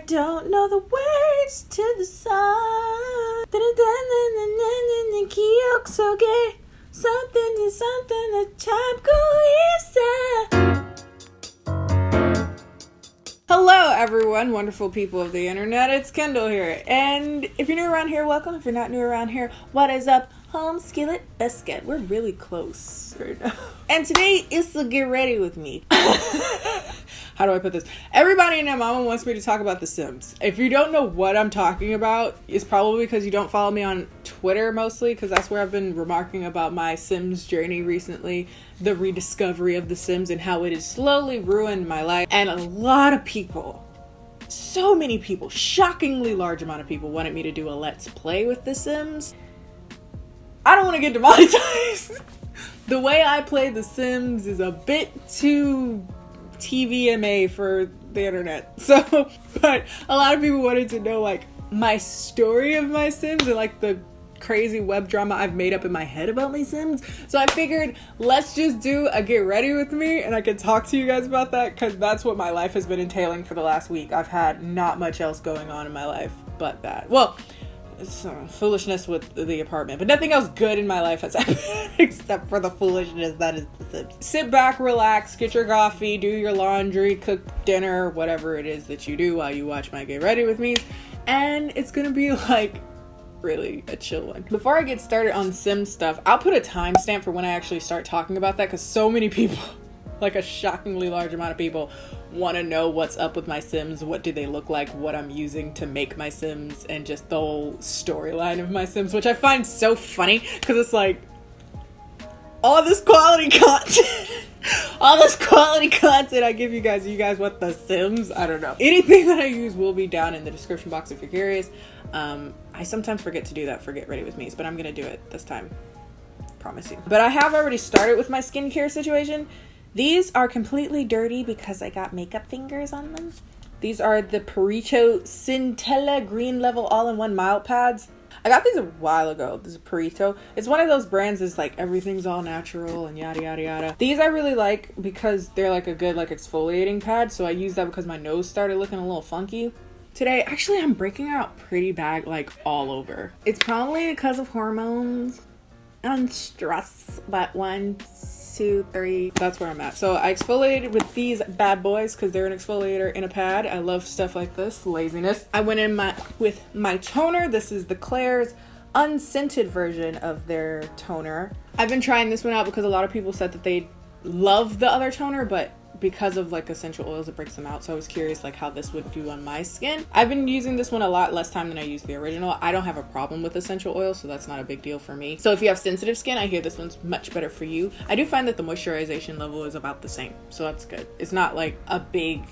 I don't know the words to the song. Something to something, the time go is. Hello everyone, wonderful people of the internet, it's Kendall here. And if you're new around here, welcome. If you're not new around here, what is up? Home skillet biscuit. We're really close right now. And today is the get ready with me. How do I put this? Everybody and their mama wants me to talk about The Sims. If you don't know what I'm talking about, it's probably because you don't follow me on Twitter mostly, because that's where I've been remarking about my Sims journey recently, the rediscovery of The Sims and how it has slowly ruined my life. And a lot of people, so many people, shockingly large amount of people wanted me to do a Let's Play with The Sims. I don't want to get demonetized. The way I play The Sims is a bit too TVMA for the internet. So, but a lot of people wanted to know like my story of my Sims and like the crazy web drama I've made up in my head about my Sims. So I figured let's just do a get ready with me and I can talk to you guys about that, because that's what my life has been entailing for the last week. I've had not much else going on in my life but that. Well, foolishness with the apartment, but nothing else good in my life has happened except for the foolishness that is The Sims. Sit back, relax, get your coffee, do your laundry, cook dinner, whatever it is that you do while you watch my Get Ready With Me, and it's gonna be like really a chill one. Before I get started on Sims stuff, I'll put a timestamp for when I actually start talking about that, because so many people, like a shockingly large amount of people, want to know what's up with my Sims, what do they look like, what I'm using to make my Sims, and just the whole storyline of my Sims, which I find so funny because it's like all this quality content I give you guys want The Sims. I don't know. Anything that I use will be down in the description box if you're curious. I sometimes forget to do that for Get Ready With Me, but I'm gonna do it this time, promise you. But I have already started with my skincare situation. These are completely dirty because I got makeup fingers on them. These are the Perito Centella Green Level All-in-One Mild Pads. I got these a while ago. This is Perito. It's one of those brands that's like everything's all natural and yada yada yada. These I really like because they're like a good like exfoliating pad. So I use that because my nose started looking a little funky today. Actually, I'm breaking out pretty bad like all over. It's probably because of hormones and stress, but 1, 2, 3, that's where I'm at. So I exfoliated with these bad boys because they're an exfoliator in a pad. I love stuff like this, laziness. I went in with my toner. This is the Claire's unscented version of their toner. I've been trying this one out because a lot of people said that they love the other toner, but because of like essential oils, it breaks them out. So I was curious like how this would do on my skin. I've been using this one a lot less time than I used the original. I don't have a problem with essential oils, so that's not a big deal for me. So if you have sensitive skin, I hear this one's much better for you. I do find that the moisturization level is about the same, so that's good. It's not like a big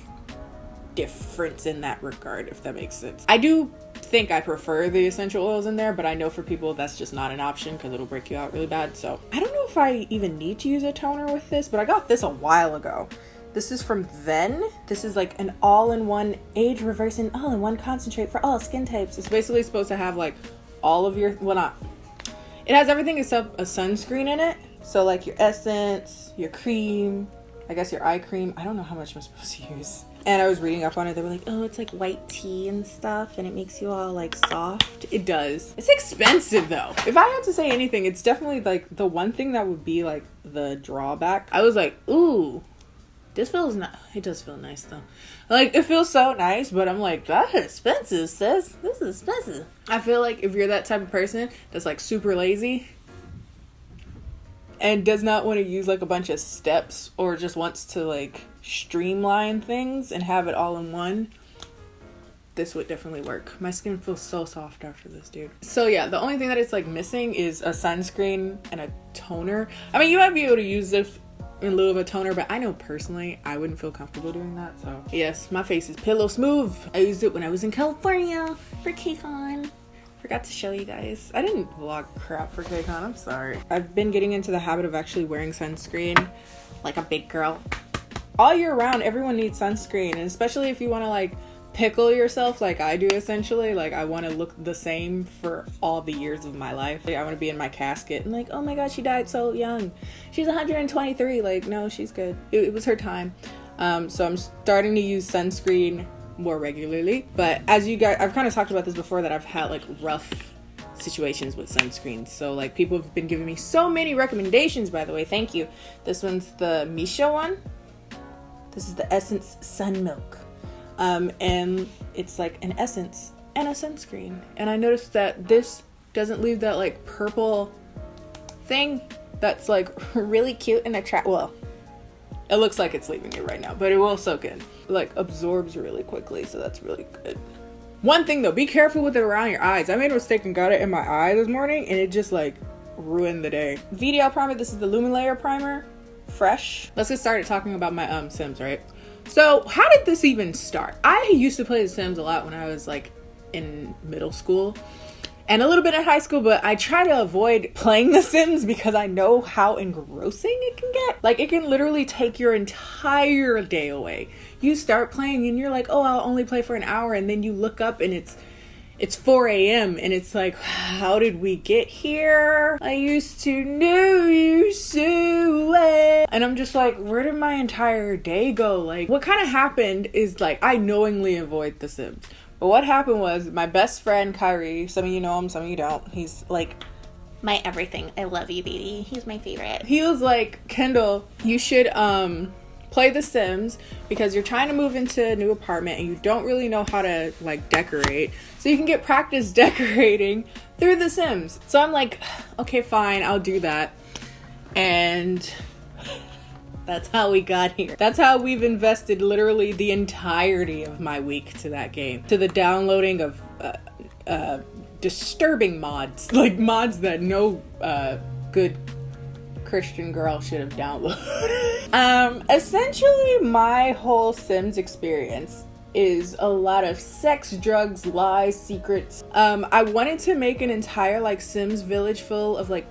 difference in that regard, if that makes sense. I do think I prefer the essential oils in there, but I know for people that's just not an option because it'll break you out really bad. So I don't know if I even need to use a toner with this, but I got this a while ago. This is from Then. This is like an all-in-one age reversing all-in-one concentrate for all skin types. It's basically supposed to have like all of your, well, not, it has everything except a sunscreen in it. So like your essence, your cream, I guess your eye cream. I don't know how much I'm supposed to use. And I was reading up on it. They were like, oh, it's like white tea and stuff, and it makes you all like soft. It does. It's expensive though. If I had to say anything, it's definitely like the one thing that would be like the drawback. I was like, ooh, this feels nice. It does feel nice though. Like it feels so nice, but I'm like, that's expensive, sis. This is expensive. I feel like if you're that type of person that's like super lazy and does not want to use like a bunch of steps or just wants to like streamline things and have it all in one, this would definitely work. My skin feels so soft after this, dude. So yeah, the only thing that it's like missing is a sunscreen and a toner. I mean, you might be able to use this in lieu of a toner, but I know personally I wouldn't feel comfortable doing that. So yes, my face is pillow smooth. I used it when I was in California for KCON. Forgot to show you guys. I didn't vlog crap for KCON, I'm sorry. I've been getting into the habit of actually wearing sunscreen like a big girl. All year round, everyone needs sunscreen, and especially if you want to like pickle yourself like I do essentially. Like I want to look the same for all the years of my life. Like, I want to be in my casket and like, oh my god, she died so young. She's 123. Like, no, she's good. It was her time. So I'm starting to use sunscreen more regularly. But as you guys, I've kind of talked about this before, that I've had like rough situations with sunscreens. So like people have been giving me so many recommendations, by the way. Thank you. This one's the Misha one. This is the Essence Sun Milk. And it's like an essence and a sunscreen. And I noticed that this doesn't leave that like purple thing that's like really cute and attractive. Well, it looks like it's leaving it right now, but it will soak in. Like absorbs really quickly, so that's really good. One thing though, be careful with it around your eyes. I made a mistake and got it in my eye this morning, and it just like ruined the day. VDL primer. This is the Lumen Layer primer, fresh. Let's get started talking about my Sims, right? So how did this even start? I used to play The Sims a lot when I was like in middle school and a little bit in high school, but I try to avoid playing The Sims because I know how engrossing it can get. Like it can literally take your entire day away. You start playing and you're like, oh, I'll only play for an hour, and then you look up and it's 4 a.m. and it's like, how did we get here? I used to know you so well. And I'm just like, where did my entire day go? Like what kind of happened is like, I knowingly avoid The Sims. But what happened was my best friend, Kyrie, some of you know him, some of you don't. He's like my everything. I love you, baby. He's my favorite. He was like, Kendall, you should play The Sims because you're trying to move into a new apartment and you don't really know how to like decorate. So you can get practice decorating through The Sims. So I'm like, okay, fine, I'll do that. And that's how we got here. That's how we've invested literally the entirety of my week to that game. To the downloading of disturbing mods. Like mods that no good Christian girl should have downloaded. Essentially my whole Sims experience is a lot of sex, drugs, lies, secrets. I wanted to make an entire like Sims village full of like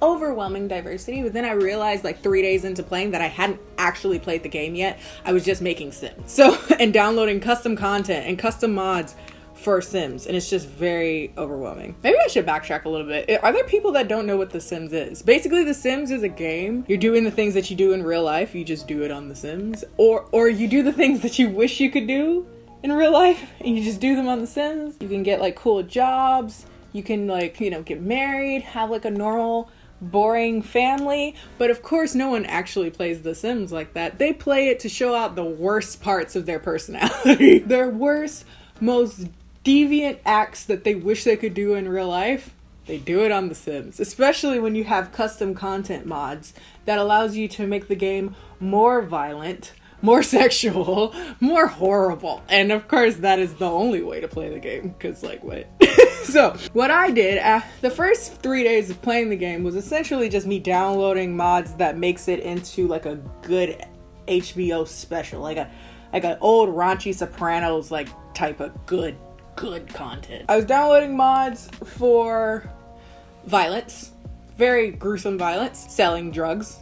overwhelming diversity, but then I realized like 3 days into playing that I hadn't actually played the game yet. I was just making Sims. So, and downloading custom content and custom mods for Sims, and it's just very overwhelming. Maybe I should backtrack a little bit. Are there people that don't know what The Sims is? Basically, The Sims is a game. You're doing the things that you do in real life, you just do it on The Sims. Or you do the things that you wish you could do in real life, and you just do them on The Sims. You can get like cool jobs. You can like, you know, get married, have like a normal boring family. But of course no one actually plays The Sims like that. They play it to show out the worst parts of their personality. Their worst, most deviant acts that they wish they could do in real life, they do it on The Sims. Especially when you have custom content mods that allows you to make the game more violent, more sexual, more horrible. And of course that is the only way to play the game, because like what? So what I did the first 3 days of playing the game was essentially just me downloading mods that makes it into like a good HBO special, like an old raunchy Sopranos like type of good content. I was downloading mods for violence, very gruesome violence, selling drugs,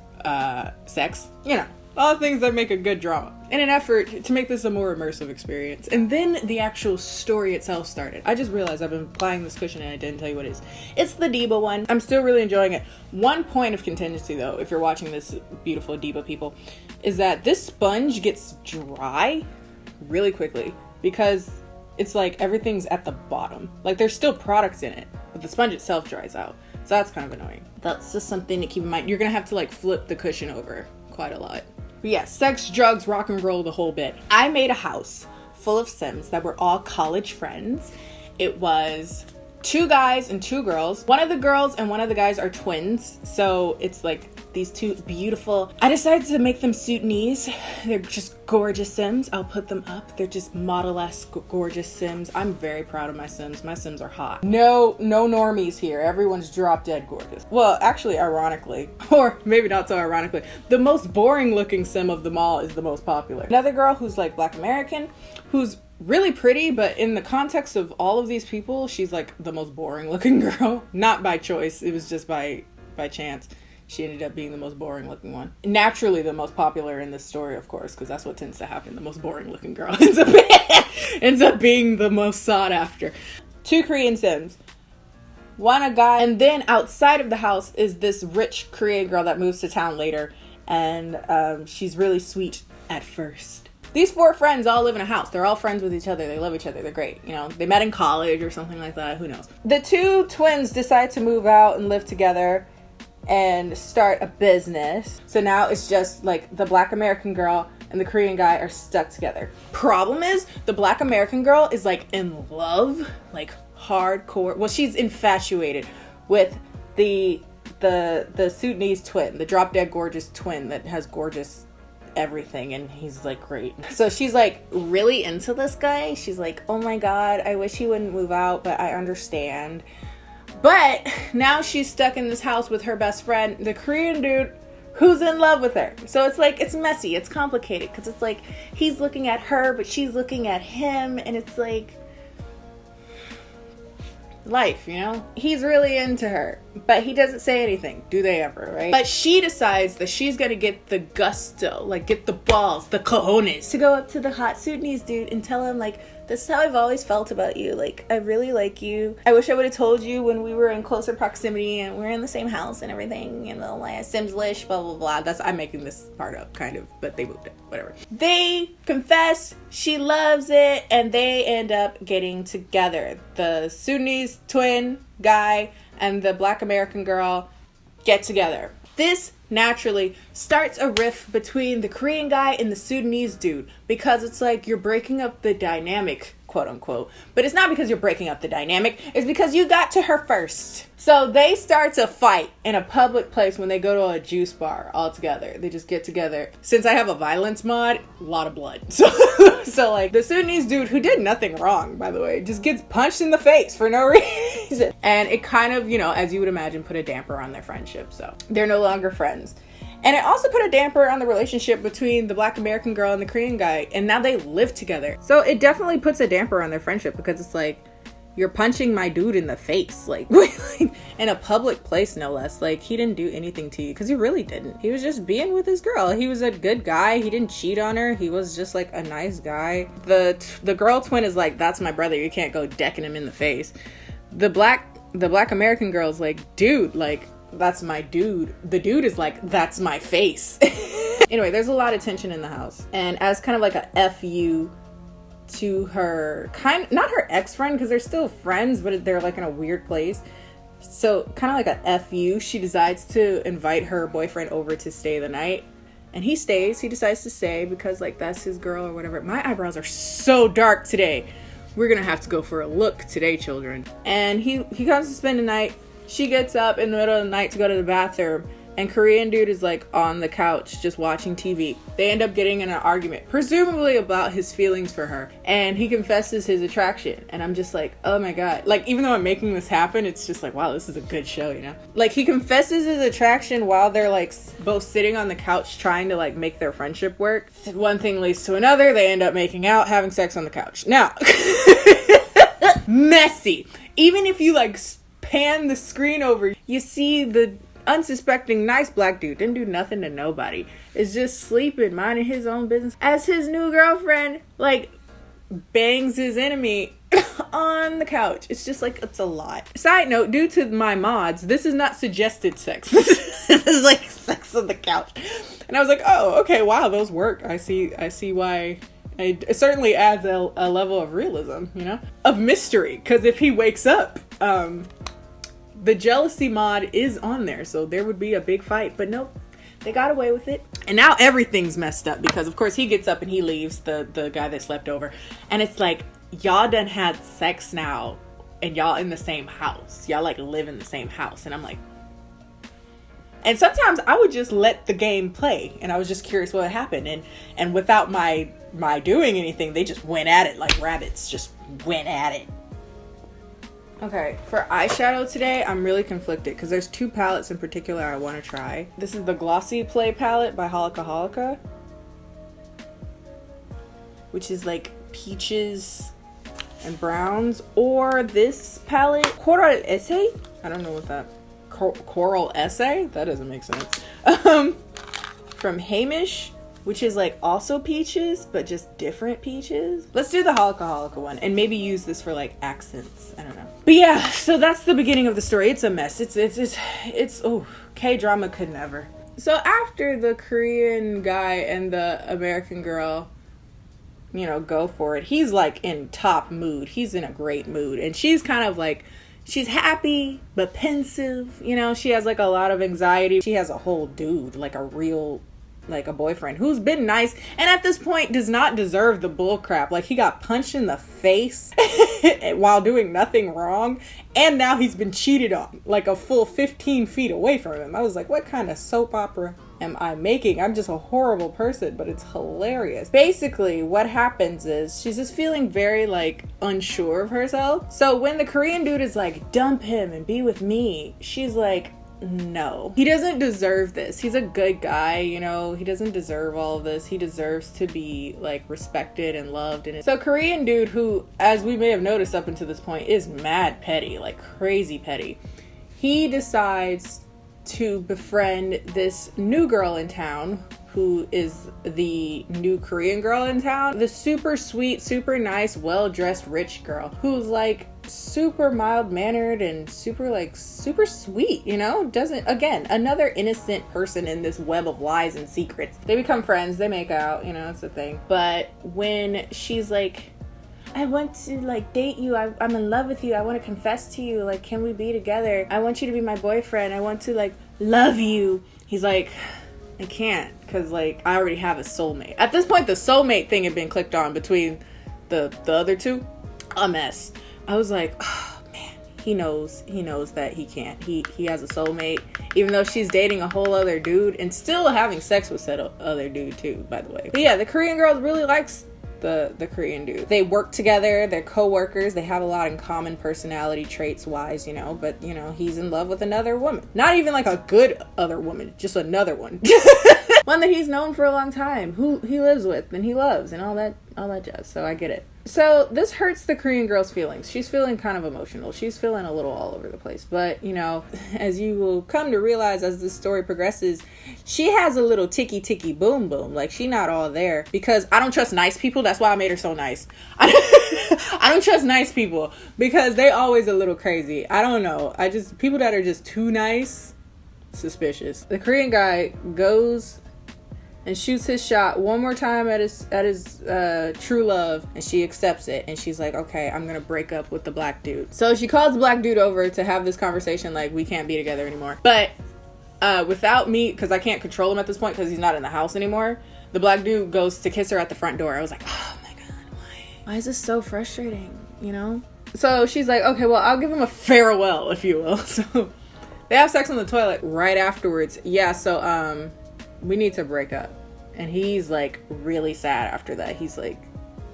sex, you know, all the things that make a good drama, in an effort to make this a more immersive experience. And then the actual story itself started. I just realized I've been applying this cushion and I didn't tell you what it is. It's the Diva one. I'm still really enjoying it. One point of contingency though, if you're watching this, beautiful Diva people, is that this sponge gets dry really quickly because it's like everything's at the bottom. Like there's still products in it, but the sponge itself dries out. So that's kind of annoying. That's just something to keep in mind. You're gonna have to like flip the cushion over quite a lot. But yeah, sex, drugs, rock and roll, the whole bit. I made a house full of Sims that were all college friends. It was 2 guys and 2 girls. One of the girls and one of the guys are twins. So it's like these 2 beautiful, I decided to make them Sudanese. They're just gorgeous Sims. I'll put them up. They're just model-esque gorgeous Sims. I'm very proud of my Sims. My Sims are hot. No normies here. Everyone's drop dead gorgeous. Well, actually, ironically, or maybe not so ironically, the most boring looking Sim of them all is the most popular. Another girl who's like Black American, who's really pretty, but in the context of all of these people, she's like the most boring looking girl. Not by choice. It was just by chance. She ended up being the most boring looking one. Naturally the most popular in this story, of course, because that's what tends to happen. The most boring looking girl ends up being the most sought after. 2 Korean Sims. One a guy, and then outside of the house is this rich Korean girl that moves to town later, and she's really sweet at first. These 4 friends all live in a house. They're all friends with each other. They love each other. They're great. You know, they met in college or something like that. Who knows? The 2 twins decide to move out and live together and start a business. So now it's just like the Black American girl and the Korean guy are stuck together. Problem is, the Black American girl is like in love, like hardcore. Well, she's infatuated with the Sudanese twin, the drop dead gorgeous twin that has gorgeous everything, and he's like great. So she's like really into this guy. She's like, oh my god, I wish he wouldn't move out, but I understand. But now she's stuck in this house with her best friend, the Korean dude, who's in love with her. So it's like, it's messy, it's complicated, because it's like he's looking at her but she's looking at him, and it's like life, you know? He's really into her, but he doesn't say anything. Do they ever, right? But she decides that she's gonna get the gusto, like get the balls, the cojones, to go up to the hot Sudanese dude and tell him, like, this is how I've always felt about you. Like, I really like you. I wish I would have told you when we were in closer proximity and we're in the same house and everything, and the like SIMS-lish, blah, blah, blah. I'm making this part up, kind of, but they moved it, whatever. They confess, she loves it, and they end up getting together. The Sudanese twin guy and the Black American girl get together. This naturally starts a rift between the Korean guy and the Sudanese dude, because it's like you're breaking up the dynamic, quote unquote. But it's not because you're breaking up the dynamic, it's because you got to her first. So they start to fight in a public place when they go to a juice bar all together. They just get together. Since I have a violence mod, a lot of blood. So like the Sudanese dude, who did nothing wrong, by the way, just gets punched in the face for no reason. And it kind of, you know, as you would imagine, put a damper on their friendship. So they're no longer friends. And it also put a damper on the relationship between the Black American girl and the Korean guy. And now they live together. So it definitely puts a damper on their friendship, because it's like, you're punching my dude in the face, like in a public place, no less. Like, he didn't do anything to you, because he really didn't. He was just being with his girl. He was a good guy. He didn't cheat on her. He was just like a nice guy. The girl twin is like, that's my brother. You can't go decking him in the face. The Black American girl is like, dude, like, that's my dude. The dude is like, that's my face. Anyway, there's a lot of tension in the house, and as kind of like a FU to her not her ex-friend, because they're still friends, but they're like in a weird place. So kind of like a FU, she decides to invite her boyfriend over to stay the night, and he stays. He decides to stay because like that's his girl or whatever. My eyebrows are so dark today. We're gonna have to go for a look today, children. And he comes to spend the night. She gets up in the middle of the night to go to the bathroom, and Korean dude is like on the couch just watching TV. They end up getting in an argument, presumably about his feelings for her, and he confesses his attraction. And I'm just like, oh my god. Like, even though I'm making this happen, it's just like, wow, this is a good show, you know? Like, he confesses his attraction while they're like both sitting on the couch trying to like make their friendship work. One thing leads to another. They end up making out, having sex on the couch. Now, messy. Even if you like pan the screen over, you see the unsuspecting nice black dude, didn't do nothing to nobody, is just sleeping, minding his own business, as his new girlfriend like bangs his enemy on the couch. It's just like, it's a lot. Side note, due to my mods, this is not suggested sex. This is like sex on the couch. And I was like, oh, okay, wow, those work. I see why. It certainly adds a level of realism, you know, of mystery, because if he wakes up, the jealousy mod is on there, so there would be a big fight. But nope, they got away with it. And now everything's messed up, because of course he gets up and he leaves, the guy that slept over. And it's like, y'all done had sex now, and y'all in the same house. Y'all like live in the same house. And I'm like, and sometimes I would just let the game play, and I was just curious what happened. And without my doing anything, they just went at it like rabbits, just went at it. Okay, for eyeshadow today, I'm really conflicted because there's 2 palettes in particular I want to try. This is the Glossy Play palette by Holika Holika, which is like peaches and browns, or this palette, Coral Essay? I don't know what that, Coral Essay? That doesn't make sense. From Hamish, which is like also peaches, but just different peaches. Let's do the Holika Holika one and maybe use this for like accents. I don't know. But yeah, so that's the beginning of the story. It's a mess. It's oh, K-drama could never. So after the Korean guy and the American girl you know, go for it. He's like in top mood. He's in a great mood. And she's kind of like, she's happy but pensive. You know, she has like a lot of anxiety. She has a whole dude, like a real, like a boyfriend who's been nice and at this point does not deserve the bull crap. Like, he got punched in the face while doing nothing wrong, and now he's been cheated on like a full 15 feet away from him. I was like, what kind of soap opera am I making? I'm just a horrible person, but it's hilarious. Basically, what happens is she's just feeling very like unsure of herself. So when the Korean dude is like, dump him and be with me, she's like, no, he doesn't deserve this. He's a good guy, you know, he doesn't deserve all of this. He deserves to be like respected and loved. And so Korean dude, who, as we may have noticed up until this point, is mad petty, like crazy petty, he decides to befriend this new girl in town who is the new Korean girl in town. The super sweet, super nice, well-dressed rich girl who's like super mild-mannered and super sweet, you know? Doesn't, again, another innocent person in this web of lies and secrets. They become friends, they make out, you know, it's a thing. But when she's like, I want to like date you, I'm in love with you, I want to confess to you, like, can we be together? I want you to be my boyfriend, I want to like love you. He's like, I can't, because like I already have a soulmate. At this point, the soulmate thing had been clicked on between the other two. A mess. I was like, oh man, he knows that he can't. He has a soulmate, even though she's dating a whole other dude and still having sex with said other dude too, by the way. But yeah, the Korean girl really likes the Korean dude. They work together, they're co-workers, they have a lot in common personality traits wise, you know, but you know, he's in love with another woman. Not even like a good other woman, just another one. One that he's known for a long time, who he lives with and he loves and all that jazz. So I get it. So this hurts the Korean girl's feelings. She's feeling kind of emotional. She's feeling a little all over the place. But, you know, as you will come to realize as this story progresses, she has a little ticky boom boom. Like, she not all there. Because I don't trust nice people. That's why I made her so nice. I don't trust nice people because they always a little crazy. I don't know. People that are just too nice, suspicious. The Korean guy goes and shoots his shot one more time at his true love, and she accepts it, and she's like, okay, I'm gonna break up with the black dude. So she calls the black dude over to have this conversation, like, we can't be together anymore. But without me, because I can't control him at this point because he's not in the house anymore, the black dude goes to kiss her at the front door. I was like, oh my god, why is this so frustrating, you know? So she's like, okay, well, I'll give him a farewell, if you will. So they have sex on the toilet right afterwards. Yeah, so we need to break up. And he's like really sad after that. He's like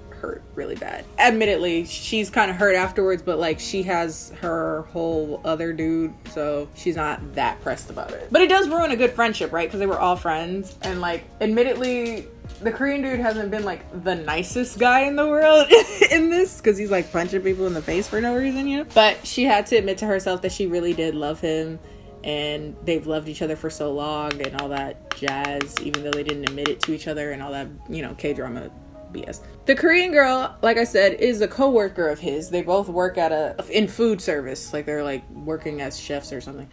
hurt really bad. Admittedly, she's kind of hurt afterwards, but like she has her whole other dude, so she's not that pressed about it. But it does ruin a good friendship, right? Because they were all friends. And like, admittedly, the Korean dude hasn't been like the nicest guy in the world in this, because he's like punching people in the face for no reason, you know? But she had to admit to herself that she really did love him. And they've loved each other for so long and all that jazz, even though they didn't admit it to each other and all that, you know, K-drama BS. The Korean girl, like I said, is a co-worker of his. They both work in food service, like they're like working as chefs or something.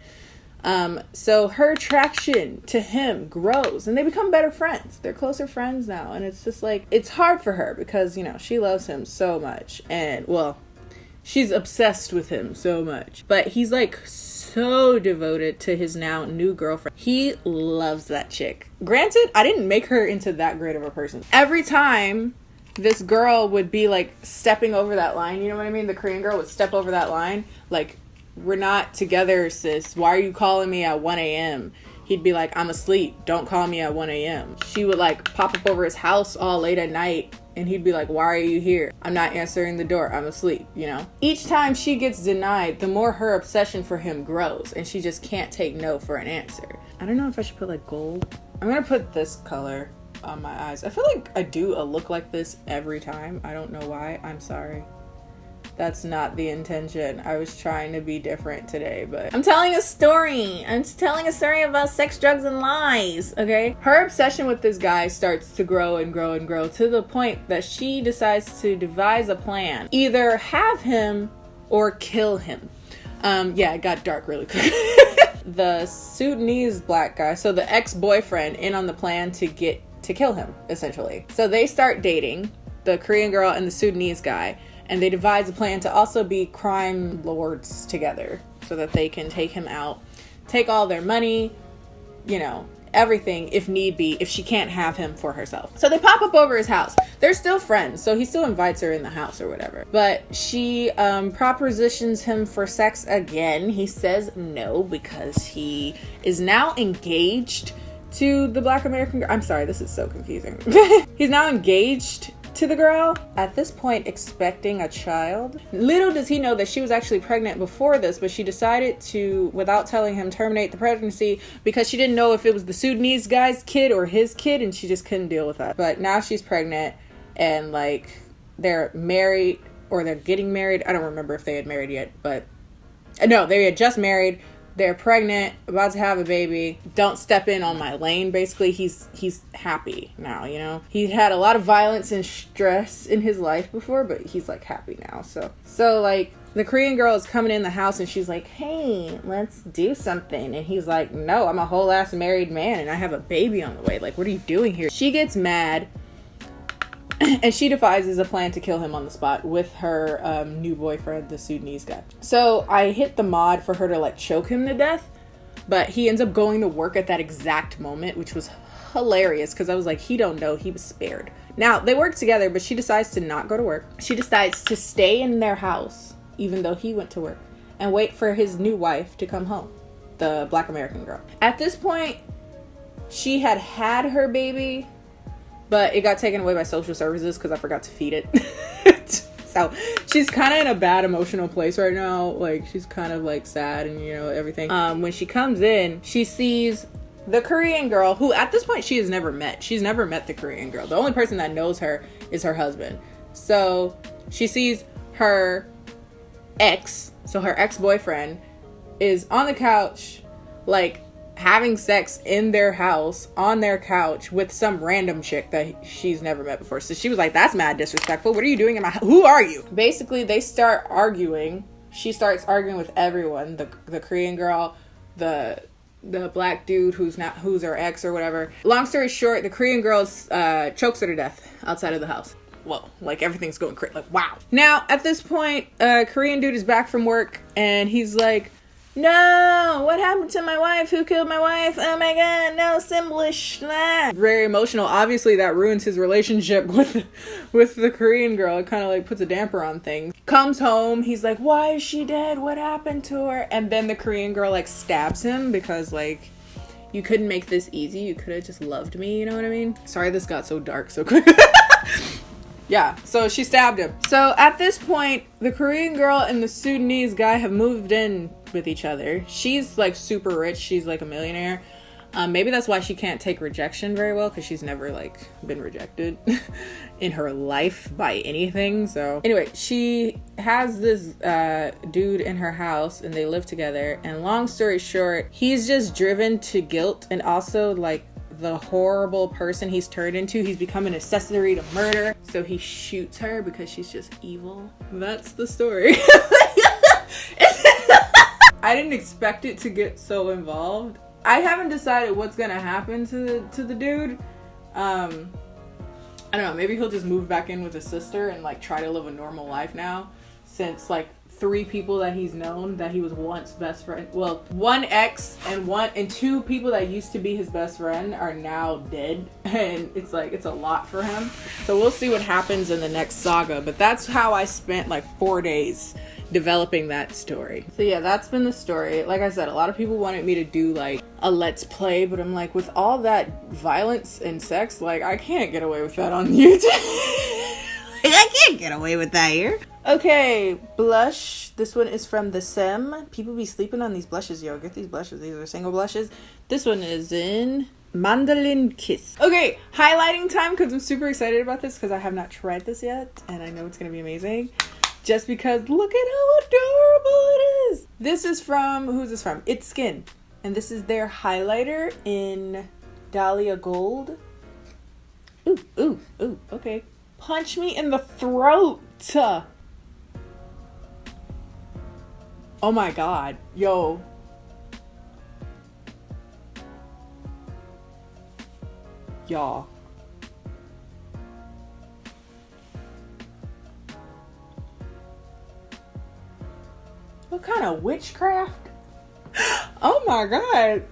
So her attraction to him grows and they become better friends. They're closer friends now. And it's just like, it's hard for her because, you know, she loves him so much. And well, she's obsessed with him so much, but he's like so devoted to his now new girlfriend. He loves that chick. Granted, I didn't make her into that great of a person. Every time this girl would be like stepping over that line, you know what I mean? The Korean girl would step over that line. Like, we're not together, sis. Why are you calling me at 1 a.m.? He'd be like, I'm asleep. Don't call me at 1 a.m. She would like pop up over his house all late at night. And he'd be like, why are you here? I'm not answering the door. I'm asleep, you know? Each time she gets denied, the more her obsession for him grows. And she just can't take no for an answer. I don't know if I should put like gold. I'm gonna put this color on my eyes. I feel like I do a look like this every time. I don't know why. I'm sorry. That's not the intention. I was trying to be different today, but I'm telling a story. I'm telling a story about sex, drugs, and lies, okay? Her obsession with this guy starts to grow and grow and grow to the point that she decides to devise a plan. Either have him or kill him. Yeah, it got dark really quick. The Sudanese black guy, so the ex-boyfriend, in on the plan to kill him, essentially. So they start dating. the Korean girl and the Sudanese guy, and they devise a plan to also be crime lords together so that they can take him out, take all their money, you know, everything if need be, if she can't have him for herself. So they pop up over his house. They're still friends, so he still invites her in the house or whatever. But she propositions him for sex again. He says no because he is now engaged to the Black American girl. I'm sorry, this is so confusing. He's now engaged to the girl, at this point expecting a child. Little does he know that she was actually pregnant before this, but she decided to, without telling him, terminate the pregnancy because she didn't know if it was the Sudanese guy's kid or his kid, and she just couldn't deal with that. But now she's pregnant, and like they're married, or they're getting married. I don't remember if they had married yet, but no, they had just married. They're pregnant, about to have a baby. Don't step in on my lane. Basically, he's happy now, you know? He had a lot of violence and stress in his life before, but he's like happy now. So like the Korean girl is coming in the house and she's like, hey, let's do something. And he's like, no, I'm a whole ass married man and I have a baby on the way. Like, what are you doing here? She gets mad and she devises a plan to kill him on the spot with her new boyfriend, the Sudanese guy. So I hit the mod for her to like choke him to death, but he ends up going to work at that exact moment, which was hilarious because I was like, he don't know he was spared. Now they work together, but she decides to not go to work. She decides to stay in their house, even though he went to work, and wait for his new wife to come home, the Black American girl. At this point, she had her baby, but it got taken away by social services because I forgot to feed it. So she's kind of in a bad emotional place right now. Like, she's kind of like sad and, you know, everything. When she comes in, she sees the Korean girl, who at this point she has never met. She's never met the Korean girl. The only person that knows her is her husband. So she sees her ex, so her ex-boyfriend, is on the couch, like, having sex in their house on their couch with some random chick that she's never met before. So she was like, that's mad disrespectful. What are you doing in my house? Who are you? Basically, they start arguing. She starts arguing with everyone. The Korean girl, the black dude who's her ex or whatever. Long story short, the Korean girl chokes her to death outside of the house. Whoa, like everything's going crazy. Like, wow. Now, at this point, Korean dude is back from work and he's like, no, what happened to my wife? Who killed my wife? Oh my god, no, Simlish. Nah. Very emotional. Obviously, that ruins his relationship with the Korean girl. It kind of like puts a damper on things. Comes home, he's like, why is she dead? What happened to her? And then the Korean girl like stabs him because like, you couldn't make this easy. You could have just loved me, you know what I mean? Sorry this got so dark so quick. Yeah, so she stabbed him. So at this point, the Korean girl and the Sudanese guy have moved in with each other. She's like super rich. She's like a millionaire. Maybe that's why she can't take rejection very well, because she's never like been rejected in her life by anything. So anyway, she has this dude in her house and they live together. And long story short, he's just driven to guilt and also like the horrible person he's turned into. He's become an accessory to murder. So he shoots her because she's just evil. That's the story. I didn't expect it to get so involved. I haven't decided what's gonna happen to the dude. I don't know, maybe he'll just move back in with his sister and like try to live a normal life now, since like 3 people that he's known that he was once best friend, well, 1 ex and 2 people that used to be his best friend are now dead, and it's like it's a lot for him. So we'll see what happens in the next saga, but that's how I spent like 4 days developing that story. So yeah, that's been the story. Like I said, a lot of people wanted me to do like a let's play, but I'm like, with all that violence and sex, like I can't get away with that on YouTube. I can't get away with that here. Okay, blush. This one is from the SIM. People be sleeping on these blushes, yo. Get these blushes. These are single blushes. This one is in Mandolin Kiss. Okay, highlighting time, because I'm super excited about this because I have not tried this yet and I know it's going to be amazing. Just because look at how adorable it is. This is from, who's this from? It's Skin. And this is their highlighter in Dahlia Gold. Ooh, ooh, ooh, okay. Punch me in the throat. Oh my god. Yo. Y'all. What kind of witchcraft? Oh my god.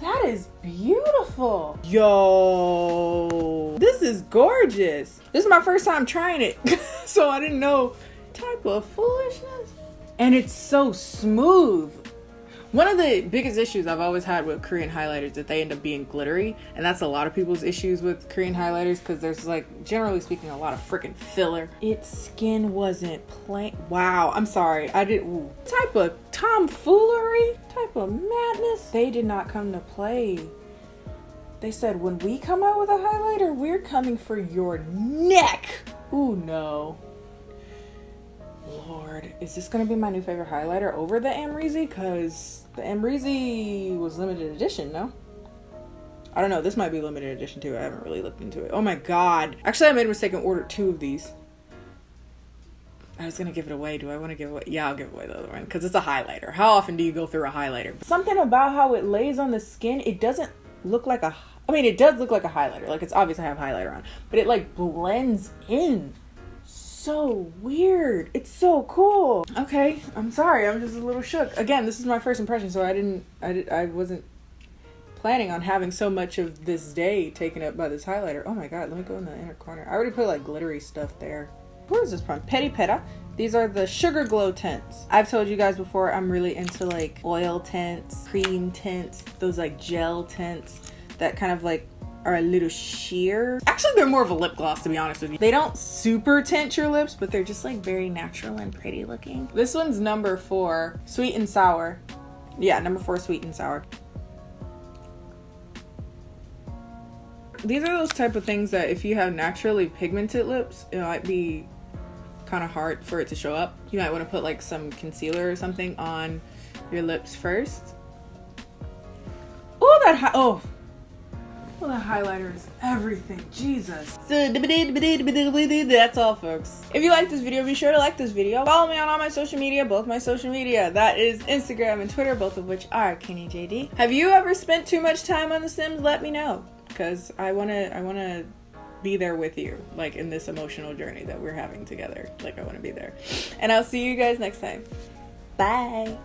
That is beautiful. Yo, this is gorgeous. This is my first time trying it. So I didn't know type of foolishness. And it's so smooth. One of the biggest issues I've always had with Korean highlighters is that they end up being glittery, and that's a lot of people's issues with Korean highlighters because there's, like, generally speaking, a lot of freaking filler. Its skin wasn't plain. Wow, I'm sorry. I did type of tomfoolery, type of madness. They did not come to play. They said, when we come out with a highlighter, we're coming for your neck. Ooh, no. Lord, is this gonna be my new favorite highlighter over the Amrezy? Because the Amrezy was limited edition, no? I don't know, this might be limited edition too. I haven't really looked into it. Oh my god. Actually, I made a mistake and ordered 2 of these. I was gonna give it away. Do I want to give it away? Yeah, I'll give away the other one because it's a highlighter. How often do you go through a highlighter? Something about how it lays on the skin, it doesn't look like a... I mean, it does look like a highlighter. Like, it's obvious I have highlighter on. But it, like, blends in. So weird. It's so cool. Okay, I'm sorry. I'm just a little shook. Again, this is my first impression, so I wasn't planning on having so much of this day taken up by this highlighter. Oh my god, let me go in the inner corner. I already put like glittery stuff there. Where is this from? Petty Petta. These are the Sugar Glow tints. I've told you guys before, I'm really into like oil tints, cream tints, those like gel tints that kind of like are a little sheer. Actually, they're more of a lip gloss, to be honest with you. They don't super tint your lips, but they're just like very natural and pretty looking. This one's number 4, Sweet and Sour. Yeah, number 4, Sweet and Sour. These are those type of things that if you have naturally pigmented lips, it might be kind of hard for it to show up. You might want to put like some concealer or something on your lips first. Oh, well, that highlighter is everything. Jesus. That's all, folks. If you like this video, be sure to like this video. Follow me on all my social media, both my social media. That is Instagram and Twitter, both of which are KennieJD. Have you ever spent too much time on The Sims? Let me know, because I wanna be there with you, like in this emotional journey that we're having together. Like, I wanna be there. And I'll see you guys next time. Bye.